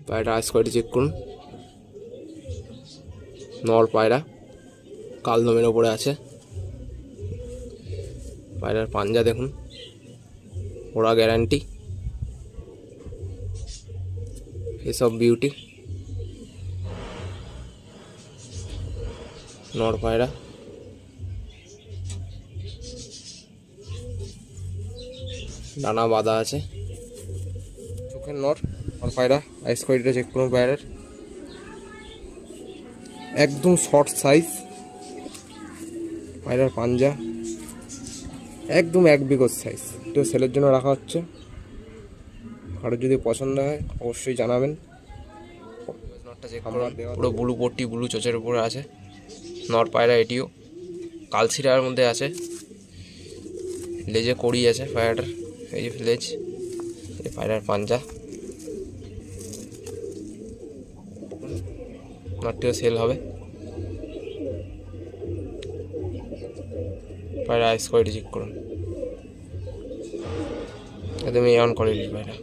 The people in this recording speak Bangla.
পায়রা আইস কোয়ালিটি চেক করুন। নর পায়রা কালদমের ওপরে আছে। পায়রার পাঞ্জা দেখুন, ওরা গ্যারান্টি, এসব বিউটি। নর পায়রা ডানা বাঁধা আছে। চোখের নর পায়রা আইস কোয়ালিটিটা চেক করুন। পায়রার একদম শর্ট সাইজ। পায়রার পাঞ্জা একদম 1 বিঘত সাইজ। তো সেলের জন্য রাখা হচ্ছে। কারোর যদি পছন্দ হয় অবশ্যই জানাবেন। নরটা চেক করুন, পুরো ব্লু পট্টি, ব্লু চোচের উপরে আছে। নর পায়রা এটিও কালশিরার মধ্যে আছে। লেজে কড়ি আছে পায়রাটার, এই যে লেজ। এই পায়রার পাঞ্জা। নরটিও সেল হবে। পায়রা আইস কোয়ালিটি চেক করুন, একদম অন কোয়ালিটির পায়রা।